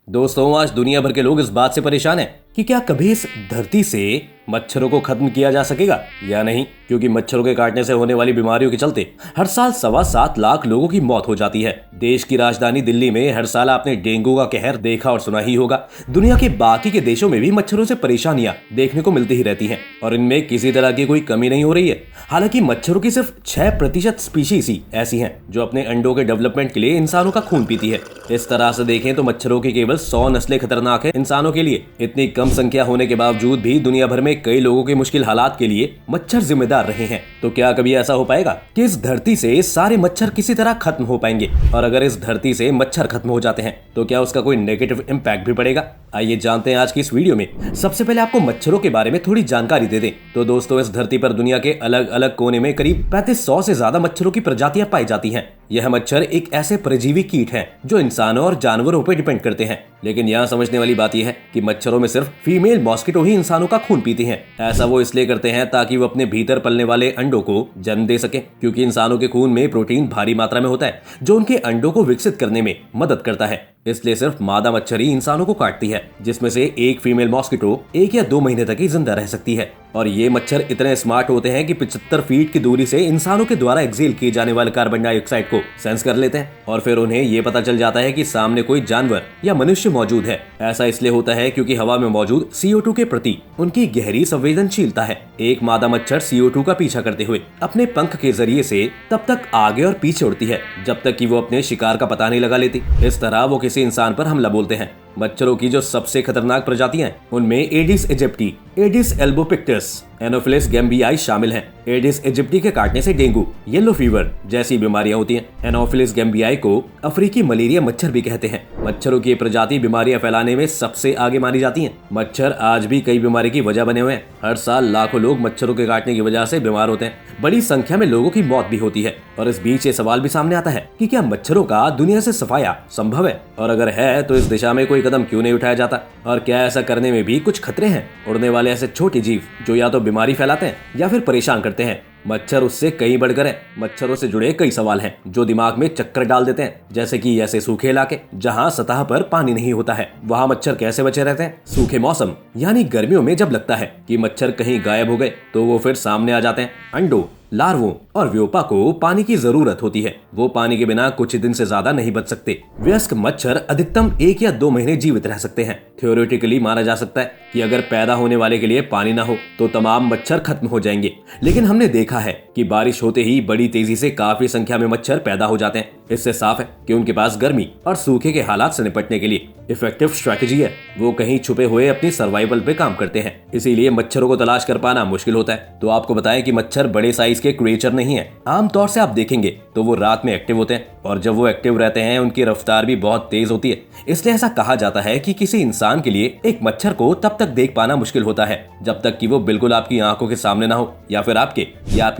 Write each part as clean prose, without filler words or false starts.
दोस्तों, आज दुनिया भर के लोग इस बात से परेशान हैं कि क्या कभी इस धरती से मच्छरों को खत्म किया जा सकेगा या नहीं, क्योंकि मच्छरों के काटने से होने वाली बीमारियों के चलते हर साल 7.25 लाख लोगों की मौत हो जाती है। देश की राजधानी दिल्ली में हर साल आपने डेंगू का कहर देखा और सुना ही होगा। दुनिया के बाकी के देशों में भी मच्छरों से परेशानियां देखने को मिलती ही रहती हैं और इनमें किसी तरह की कोई कमी नहीं हो रही है। हालांकि मच्छरों की सिर्फ 6% स्पीशीज ही ऐसी हैं जो अपने अंडों के डेवलपमेंट के लिए इंसानों का खून पीती है। इस तरह से देखें तो मच्छरों की केवल 100 नस्लें खतरनाक है इंसानों के लिए। इतनी कम संख्या होने के बावजूद भी दुनिया भर में कई लोगों के मुश्किल हालात के लिए मच्छर जिम्मेदार रहे हैं। तो क्या कभी ऐसा हो पाएगा कि इस धरती से सारे मच्छर किसी तरह खत्म हो पाएंगे? और अगर इस धरती से मच्छर खत्म हो जाते हैं तो क्या उसका कोई नेगेटिव इम्पैक्ट भी पड़ेगा? आइए जानते हैं आज की इस वीडियो में। सबसे पहले आपको मच्छरों के बारे में थोड़ी जानकारी दे दें तो दोस्तों, इस धरती पर दुनिया के अलग अलग कोने में करीब 3500 से ज्यादा मच्छरों की प्रजातियां पाई जाती हैं। यह मच्छर एक ऐसे परजीवी कीट हैं जो इंसानों और जानवरों पर डिपेंड करते हैं। लेकिन यहाँ समझने वाली बात यह है कि मच्छरों में सिर्फ फीमेल मॉस्किटो ही इंसानों का खून पीती हैं। ऐसा वो इसलिए करते हैं ताकि वो अपने भीतर पलने वाले अंडों को जन्म दे सके, क्योंकि इंसानों के खून में प्रोटीन भारी मात्रा में होता है जो उनके अंडों को विकसित करने में मदद करता है। इसलिए सिर्फ मादा मच्छर ही इंसानों को काटती है, जिसमें से एक फीमेल मॉस्किटो 1 या 2 महीने तक ही जिंदा रह सकती है। और ये मच्छर इतने स्मार्ट होते हैं कि 75 फीट की दूरी से इंसानों के द्वारा एक्सेल किए जाने वाले कार्बन डाइऑक्साइड को सेंस कर लेते हैं और फिर उन्हें ये पता चल जाता है कि सामने कोई जानवर या मनुष्य मौजूद है। ऐसा इसलिए होता है क्योंकि हवा में मौजूद CO2 के प्रति उनकी गहरी संवेदनशीलता है। एक मादा मच्छर CO2 का पीछा करते हुए अपने पंख के जरिए से तब तक आगे और पीछे उड़ती है जब तक कि वो अपने शिकार का पता नहीं लगा लेती। इस तरह वो किसी इंसान पर हमला बोलते हैं। मच्छरों की जो सबसे खतरनाक प्रजातियां हैं उनमें Aedes aegypti, Aedes albopictus, Anopheles gambiae शामिल हैं। एडिस इजिप्टी के काटने से डेंगू, येलो फीवर जैसी बीमारियां होती हैं। एनोफिलिस गैम्बियाई को अफ्रीकी मलेरिया मच्छर भी कहते हैं। मच्छरों की प्रजाति बीमारियां फैलाने में सबसे आगे मानी जाती हैं। मच्छर आज भी कई बीमारी की वजह बने हुए हैं। हर साल लाखों लोग मच्छरों के काटने की वजह से बीमार होते हैं। बड़ी संख्या में लोगों की मौत भी होती है। और इस बीच ये सवाल भी सामने आता है कि क्या मच्छरों का दुनिया से सफाया संभव है, और अगर है तो इस दिशा में कोई कदम क्यों नहीं उठाया जाता? और क्या ऐसा करने में भी कुछ खतरे हैं? उड़ने वाले ऐसे छोटे जीव जो या तो बीमारी फैलाते हैं या फिर परेशान करते हैं। मच्छर उससे कहीं बढ़कर है। मच्छरों से जुड़े कई सवाल हैं जो दिमाग में चक्कर डाल देते हैं, जैसे कि ऐसे सूखे इलाके जहां सतह पर पानी नहीं होता है, वहां मच्छर कैसे बचे रहते हैं? सूखे मौसम यानी गर्मियों में जब लगता है कि मच्छर कहीं गायब हो गए तो वो फिर सामने आ जाते हैं। अंडों, लार्वों और व्योपा को पानी की जरूरत होती है। वो पानी के बिना कुछ दिन से ज्यादा नहीं बच सकते। वयस्क मच्छर अधिकतम 1 या 2 महीने जीवित रह सकते हैं। थ्योरेटिकली माना जा सकता है कि अगर पैदा होने वाले के लिए पानी ना हो तो तमाम मच्छर खत्म हो जाएंगे। लेकिन हमने देखा है कि बारिश होते ही बड़ी तेजी से काफी संख्या में मच्छर पैदा हो जाते हैं। इससे साफ है कि उनके पास गर्मी और सूखे के हालात से निपटने के लिए इफेक्टिव स्ट्रैटेजी है। वो कहीं छुपे हुए अपनी सर्वाइवल पे काम करते हैं। इसीलिए मच्छरों को तलाश कर पाना मुश्किल होता है। तो आपको बताएं कि मच्छर बड़े साइज के क्रिएचर नहीं है। आमतौर से आप देखेंगे तो वो रात में एक्टिव होते हैं और जब वो एक्टिव रहते हैं उनकी रफ्तार भी बहुत तेज होती है। इसलिए ऐसा कहा जाता है कि किसी इंसान के लिए एक मच्छर को तब तक देख पाना मुश्किल होता है जब तक कि वो बिल्कुल आपकी आंखों के सामने ना हो या फिर आपके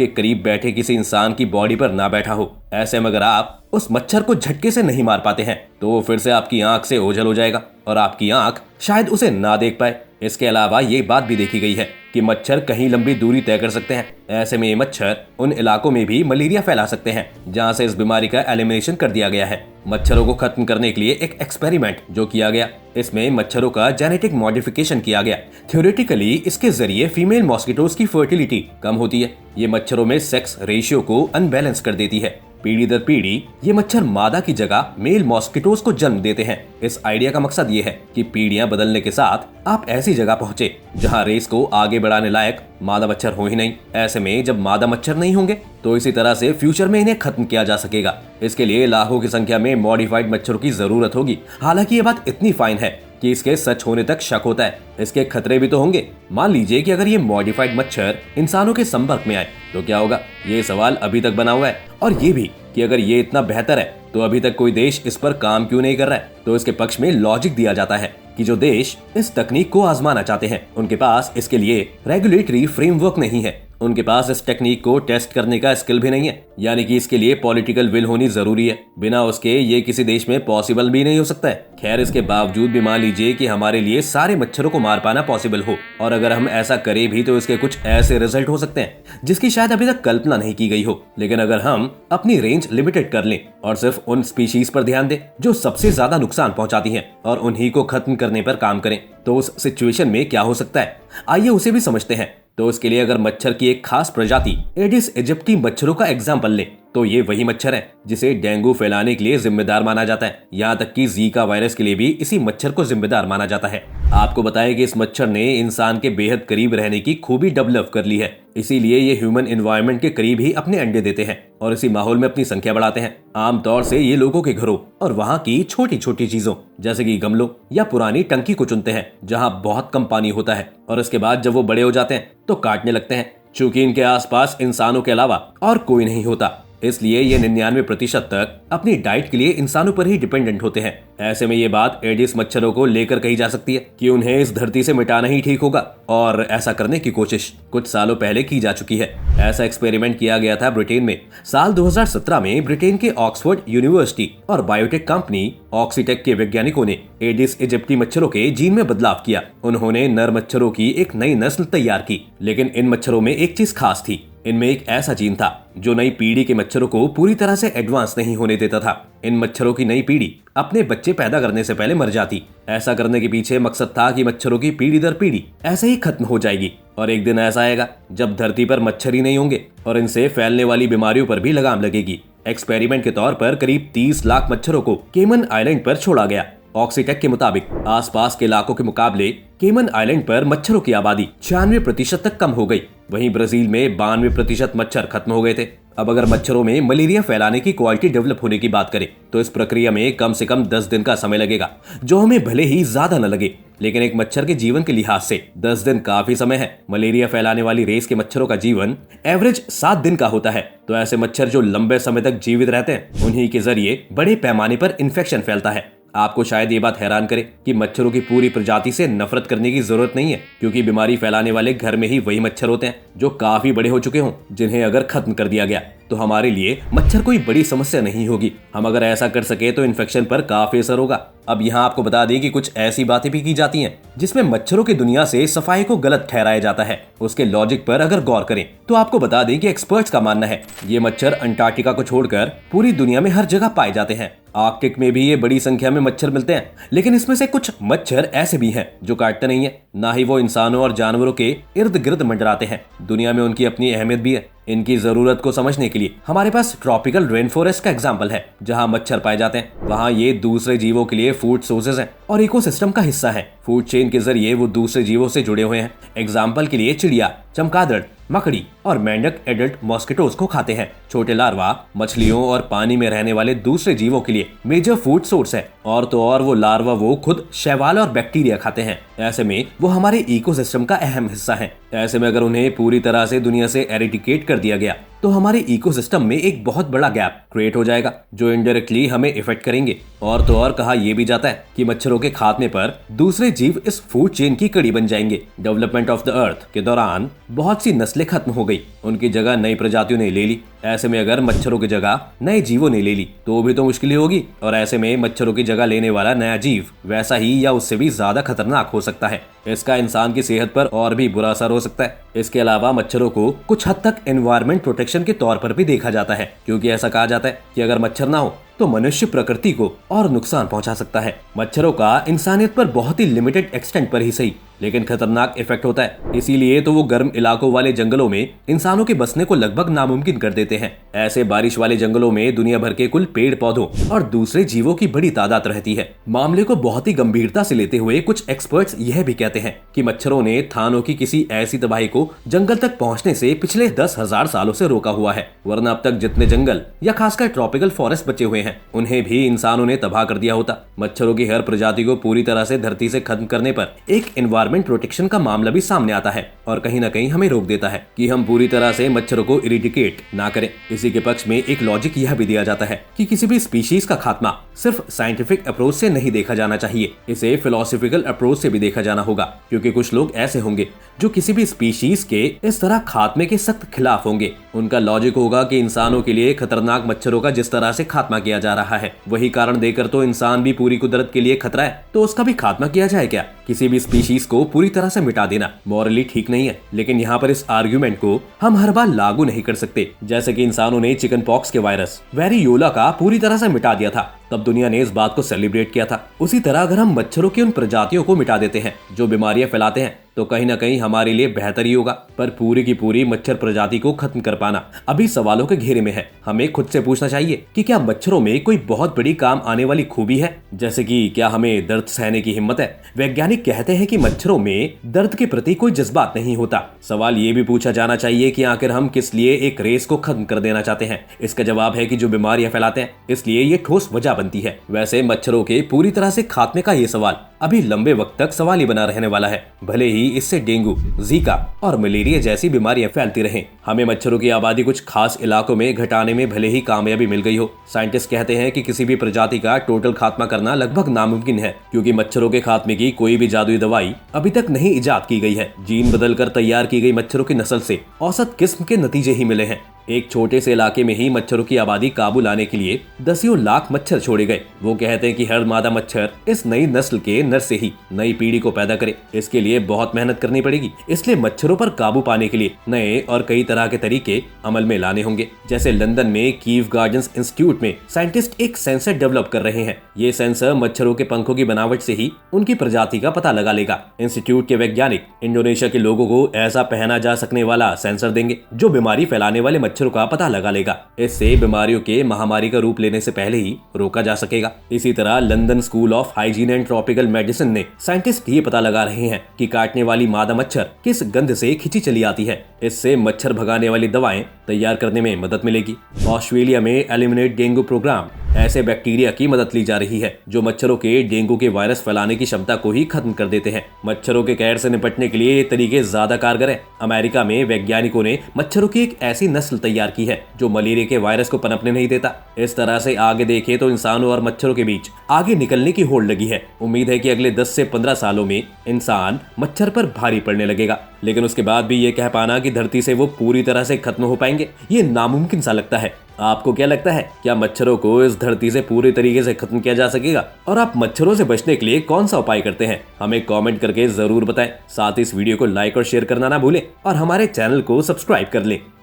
करीब बैठे किसी इंसान की बॉडी पर ना बैठा हो। ऐसे में अगर आप उस मच्छर को झटके से नहीं मार पाते हैं तो वो फिर से आपकी आंख से ओझल हो जाएगा और आपकी आंख शायद उसे ना देख पाए। इसके अलावा ये बात भी देखी गई है कि मच्छर कहीं लंबी दूरी तय कर सकते हैं। ऐसे में ये मच्छर उन इलाकों में भी मलेरिया फैला सकते हैं जहां से इस बीमारी का एलिमिनेशन कर दिया गया है। मच्छरों को खत्म करने के लिए एक एक्सपेरिमेंट जो किया गया, इसमें मच्छरों का जेनेटिक मॉडिफिकेशन किया गया। थ्योरेटिकली इसके जरिए फीमेल मॉस्किटोज की फर्टिलिटी कम होती है। ये मच्छरों में सेक्स रेशियो को अनबैलेंस कर देती है। पीढ़ी दर पीढ़ी ये मच्छर मादा की जगह मेल मॉस्किटोज को जन्म देते हैं। इस आइडिया का मकसद ये है कि पीढ़ियां बदलने के साथ आप ऐसी जगह पहुंचे जहां रेस को आगे बढ़ाने लायक मादा मच्छर हो ही नहीं। ऐसे में जब मादा मच्छर नहीं होंगे तो इसी तरह से फ्यूचर में इन्हें खत्म किया जा सकेगा। इसके लिए लाखों की संख्या में मॉडिफाइड मच्छरों की जरूरत होगी। हालांकि ये बात इतनी फाइन है कि इसके सच होने तक शक होता है। इसके खतरे भी तो होंगे। मान लीजिए कि अगर ये मॉडिफाइड मच्छर इंसानों के संपर्क में आए तो क्या होगा? ये सवाल अभी तक बना हुआ है। और ये भी कि अगर ये इतना बेहतर है तो अभी तक कोई देश इस पर काम क्यों नहीं कर रहा है? तो इसके पक्ष में लॉजिक दिया जाता है कि जो देश इस तकनीक को आजमाना चाहते हैं उनके पास इसके लिए रेगुलेटरी फ्रेमवर्क नहीं है उनके पास इस टेक्निक को टेस्ट करने का स्किल भी नहीं है, यानी कि इसके लिए पॉलिटिकल विल होनी जरूरी है। बिना उसके ये किसी देश में पॉसिबल भी नहीं हो सकता है। खैर, इसके बावजूद भी मान लीजिए कि हमारे लिए सारे मच्छरों को मार पाना पॉसिबल हो, और अगर हम ऐसा करें भी तो इसके कुछ ऐसे रिजल्ट हो सकते हैं जिसकी शायद अभी तक कल्पना नहीं की गई हो। लेकिन अगर हम अपनी रेंज लिमिटेड कर लें और सिर्फ उन स्पीशीज पर ध्यान दें जो सबसे ज्यादा नुकसान पहुंचाती हैं और उन्हीं को खत्म करने पर काम करें, तो उस सिचुएशन में क्या हो सकता है, आइए उसे भी समझते हैं। तो उसके लिए अगर मच्छर की एक खास प्रजाति एडिस इजिप्टी मच्छरों का एग्जाम्पल लें, तो ये वही मच्छर है जिसे डेंगू फैलाने के लिए जिम्मेदार माना जाता है। यहाँ तक कि जीका वायरस के लिए भी इसी मच्छर को जिम्मेदार माना जाता है। आपको बताया कि इस मच्छर ने इंसान के बेहद करीब रहने की खूबी डेवलप कर ली है, इसीलिए ये ह्यूमन एनवायरनमेंट के करीब ही अपने अंडे देते हैं और इसी माहौल में अपनी संख्या बढ़ाते हैं। आमतौर से ये लोगों के घरों और वहाँ की छोटी छोटी चीजों जैसे कि गमलों या पुरानी टंकी को चुनते हैं जहाँ बहुत कम पानी होता है, और इसके बाद जब वो बड़े हो जाते हैं तो काटने लगते हैं। चूंकि इनके आसपास इंसानों के अलावा और कोई नहीं होता, इसलिए ये 99% तक अपनी डाइट के लिए इंसानों पर ही डिपेंडेंट होते हैं। ऐसे में ये बात एडिस मच्छरों को लेकर कही जा सकती है कि उन्हें इस धरती से मिटाना ही ठीक होगा, और ऐसा करने की कोशिश कुछ सालों पहले की जा चुकी है। ऐसा एक्सपेरिमेंट किया गया था ब्रिटेन में। साल 2017 में ब्रिटेन के ऑक्सफोर्ड यूनिवर्सिटी और बायोटेक कंपनी ऑक्सीटेक के वैज्ञानिकों ने एडिस इजिप्टी मच्छरों के जीन में बदलाव किया। उन्होंने नर मच्छरों की एक नई नस्ल तैयार की, लेकिन इन मच्छरों में एक चीज खास थी। इनमें एक ऐसा जीन था जो नई पीढ़ी के मच्छरों को पूरी तरह से एडवांस नहीं होने देता था। इन मच्छरों की नई पीढ़ी अपने बच्चे पैदा करने से पहले मर जाती। ऐसा करने के पीछे मकसद था कि मच्छरों की पीढ़ी दर पीढ़ी ऐसे ही खत्म हो जाएगी, और एक दिन ऐसा आएगा जब धरती पर मच्छर ही नहीं होंगे और इनसे फैलने वाली बीमारियों पर भी लगाम लगेगी। एक्सपेरिमेंट के तौर पर करीब 30 लाख मच्छरों को केमन आइलैंड पर छोड़ा गया। ऑक्सीटेक के मुताबिक आसपास के इलाकों के मुकाबले केमन आइलैंड पर मच्छरों की आबादी 96% तक कम हो गई। वहीं ब्राजील में 92% मच्छर खत्म हो गए थे। अब अगर मच्छरों में मलेरिया फैलाने की क्वालिटी डेवलप होने की बात करें तो इस प्रक्रिया में कम से कम 10 दिन का समय लगेगा, जो हमें भले ही ज्यादा न लगे, लेकिन एक मच्छर के जीवन के लिहाज से 10 दिन काफी समय है। मलेरिया फैलाने वाली रेस के मच्छरों का जीवन एवरेज 7 दिन का होता है। तो ऐसे मच्छर जो लंबे समय तक जीवित रहते हैं, उन्हीं के जरिए बड़े पैमाने पर इन्फेक्शन फैलता है। आपको शायद ये बात हैरान करे कि मच्छरों की पूरी प्रजाति से नफरत करने की जरूरत नहीं है, क्योंकि बीमारी फैलाने वाले घर में ही वही मच्छर होते हैं जो काफी बड़े हो चुके हों, जिन्हें अगर खत्म कर दिया गया तो हमारे लिए मच्छर कोई बड़ी समस्या नहीं होगी। हम अगर ऐसा कर सके तो इन्फेक्शन पर काफी असर होगा। अब यहाँ आपको बता दें कि कुछ ऐसी बातें भी की जाती हैं जिसमें मच्छरों की दुनिया से सफाई को गलत ठहराया जाता है। उसके लॉजिक पर अगर गौर करें तो आपको बता दें कि एक्सपर्ट्स का मानना है ये मच्छर अंटार्कटिका को छोड़कर पूरी दुनिया में हर जगह पाए जाते हैं। आर्कटिक में भी ये बड़ी संख्या में मच्छर मिलते हैं, लेकिन इसमें से कुछ मच्छर ऐसे भी हैं जो काटते नहीं है, ना ही वो इंसानों और जानवरों के इर्द गिर्द मंडराते हैं। दुनिया में उनकी अपनी अहमियत भी है। इनकी जरूरत को समझने के लिए हमारे पास ट्रॉपिकल रेन फॉरेस्ट का एग्जाम्पल है, जहाँ मच्छर पाए जाते हैं। वहाँ ये दूसरे जीवों के लिए फूड सोर्सेज हैं और इकोसिस्टम का हिस्सा है। फूड चेन के जरिए वो दूसरे जीवों से जुड़े हुए हैं। एग्जाम्पल के लिए चिड़िया, चमगादड़, मकड़ी और मेंढक एडल्ट मॉस्किटोज को खाते हैं। छोटे लार्वा मछलियों और पानी में रहने वाले दूसरे जीवों के लिए मेजर फूड सोर्स है। और तो और वो लार्वा वो खुद शैवाल और बैक्टीरिया खाते हैं। ऐसे में वो हमारे इकोसिस्टम का अहम हिस्सा है। ऐसे में अगर उन्हें पूरी तरह से दुनिया से एरिडिकेट कर दिया गया तो हमारे इकोसिस्टम में एक बहुत बड़ा गैप क्रिएट हो जाएगा, जो इनडायरेक्टली हमें इफेक्ट करेंगे। और तो और कहा यह भी जाता है कि मच्छरों के खात्मे पर दूसरे जीव इस फूड चेन की कड़ी बन जाएंगे। डेवलपमेंट ऑफ द अर्थ के दौरान बहुत सी नस्लें खत्म हो गई, उनकी जगह नई प्रजातियों ने ले ली। ऐसे में अगर मच्छरों की जगह नए जीवों ने ले ली तो भी तो मुश्किल ही होगी, और ऐसे में मच्छरों की जगह लेने वाला नया जीव वैसा ही या उससे भी ज्यादा खतरनाक हो सकता है। इसका इंसान की सेहत पर और भी बुरा असर हो सकता है। इसके अलावा मच्छरों को कुछ हद तक एनवायरमेंट प्रोटेक्शन के तौर पर भी देखा जाता है, क्योंकि ऐसा कहा जाता है कि अगर मच्छर ना हो तो मनुष्य प्रकृति को और नुकसान पहुंचा सकता है। मच्छरों का इंसानियत पर बहुत ही लिमिटेड एक्सटेंट पर ही सही, लेकिन खतरनाक इफेक्ट होता है। इसीलिए तो वो गर्म इलाकों वाले जंगलों में इंसानों के बसने को लगभग नामुमकिन कर देते हैं। ऐसे बारिश वाले जंगलों में दुनिया भर के कुल पेड़ पौधों और दूसरे जीवों की बड़ी तादाद रहती है। मामले को बहुत ही गंभीरता से लेते हुए कुछ एक्सपर्ट्स यह भी कहते हैं कि मच्छरों ने थानों की किसी ऐसी तबाही को जंगल तक पहुँचने से पिछले 10,000 सालों से रोका हुआ है, वरना अब तक जितने जंगल या खासकर ट्रॉपिकल फॉरेस्ट बचे हुए हैं उन्हें भी इंसानों ने तबाह कर दिया होता। मच्छरों की हर प्रजाति को पूरी तरह से धरती से खत्म करने पर एक एनवायरमेंट एनवायरमेंट प्रोटेक्शन का मामला भी सामने आता है और कहीं ना कहीं हमें रोक देता है कि हम पूरी तरह से मच्छरों को इरिडिकेट ना करें। इसी के पक्ष में एक लॉजिक यह भी दिया जाता है कि किसी भी स्पीशीज का खात्मा सिर्फ साइंटिफिक अप्रोच से नहीं देखा जाना चाहिए, इसे फिलोसॉफिकल अप्रोच से भी देखा जाना होगा, क्योंकि कुछ लोग ऐसे होंगे जो किसी भी स्पीशीज के इस तरह खात्मे के सख्त खिलाफ होंगे। उनका लॉजिक होगा कि इंसानों के लिए खतरनाक मच्छरों का जिस तरह से खात्मा किया जा रहा है, वही कारण देकर तो इंसान भी पूरी कुदरत के लिए खतरा है, तो उसका भी खात्मा किया जाए क्या? किसी भी स्पीशीज को पूरी तरह से मिटा देना मॉरली ठीक नहीं है, लेकिन यहाँ पर इस आर्ग्यूमेंट को हम हर बार लागू नहीं कर सकते। जैसे कि इंसानों ने चिकन पॉक्स के वायरस वेरियोला का पूरी तरह से मिटा दिया था, तब दुनिया ने इस बात को सेलिब्रेट किया था। उसी तरह अगर हम मच्छरों की उन प्रजातियों को मिटा देते हैं जो बीमारियां फैलाते हैं, तो कहीं ना कहीं हमारे लिए बेहतर ही होगा। पर पूरी की पूरी मच्छर प्रजाति को खत्म कर पाना अभी सवालों के घेरे में है। हमें खुद से पूछना चाहिए कि क्या मच्छरों में कोई बहुत बड़ी काम आने वाली खूबी है, जैसे कि क्या हमें दर्द सहने की हिम्मत है? वैज्ञानिक कहते हैं कि मच्छरों में दर्द के प्रति कोई जज्बात नहीं होता। सवाल ये भी पूछा जाना चाहिए कि आखिर हम किस लिए एक रेस को खत्म कर देना चाहते हैं? इसका जवाब है कि जो बीमारियां फैलाते हैं, इसलिए ये ठोस वजह बनती है। वैसे मच्छरों के पूरी तरह से खात्मे का ये सवाल अभी लंबे वक्त तक सवाल ही बना रहने वाला है, भले ही इससे डेंगू, जीका और मलेरिया जैसी बीमारियां फैलती रहें। हमें मच्छरों की आबादी कुछ खास इलाकों में घटाने में भले ही कामयाबी मिल गई हो, साइंटिस्ट कहते हैं कि किसी भी प्रजाति का टोटल खात्मा करना लगभग नामुमकिन है, क्योंकि मच्छरों के खात्मे की कोई भी जादुई दवाई अभी तक नहीं इजाद की गई है। जीन बदलकर तैयार की गई मच्छरों की नस्ल से औसत किस्म के नतीजे ही मिले हैं। एक छोटे से इलाके में ही मच्छरों की आबादी काबू लाने के लिए दसियों लाख मच्छर छोड़े गए। वो कहते हैं कि हर मादा मच्छर इस नई नस्ल के नर से ही नई पीढ़ी को पैदा करे। इसके लिए बहुत मेहनत करनी पड़ेगी, इसलिए मच्छरों पर काबू पाने के लिए नए और कई तरह के तरीके अमल में लाने होंगे। जैसे लंदन में कीव गार्डन्स इंस्टीट्यूट में साइंटिस्ट एक सेंसर डेवलप कर रहे हैं। ये सेंसर मच्छरों के पंखों की बनावट से ही उनकी प्रजाति का पता लगा लेगा। इंस्टीट्यूट के वैज्ञानिक इंडोनेशिया के लोगों को ऐसा पहना जा सकने वाला सेंसर देंगे जो बीमारी फैलाने वाले मच्छरों का पता लगा लेगा। इससे बीमारियों के महामारी का रूप लेने से पहले ही रोका जा सकेगा। इसी तरह London school of hygiene and tropical medicine ने साइंटिस्ट ये पता लगा रहे हैं कि काटने वाली मादा मच्छर किस गंध से खिंची चली आती है। इससे मच्छर भगाने वाली दवाएं तैयार करने में मदद मिलेगी। ऑस्ट्रेलिया में एलिमिनेट डेंगू प्रोग्राम ऐसे बैक्टीरिया की मदद ली जा रही है जो मच्छरों के डेंगू के वायरस फैलाने की क्षमता को ही खत्म कर देते हैं। मच्छरों के कहर से निपटने के लिए ये तरीके ज्यादा कारगर हैं। अमेरिका में वैज्ञानिकों ने मच्छरों की एक ऐसी नस्ल तैयार की है जो मलेरिया के वायरस को पनपने नहीं देता। इस तरह से आगे देखें तो इंसानों और मच्छरों के बीच आगे निकलने की होड़ लगी है। उम्मीद है कि अगले 10 से 15 सालों में इंसान मच्छर पर भारी पड़ने लगेगा, लेकिन उसके बाद भी ये कह पाना कि धरती से वो पूरी तरह से खत्म हो पाएंगे, ये नामुमकिन सा लगता है। आपको क्या लगता है, क्या मच्छरों को इस धरती से पूरी तरीके से खत्म किया जा सकेगा? और आप मच्छरों से बचने के लिए कौन सा उपाय करते हैं? हमें कमेंट करके जरूर बताएं। साथ ही इस वीडियो को लाइक और शेयर करना ना भूलें और हमारे चैनल को सब्सक्राइब कर लें।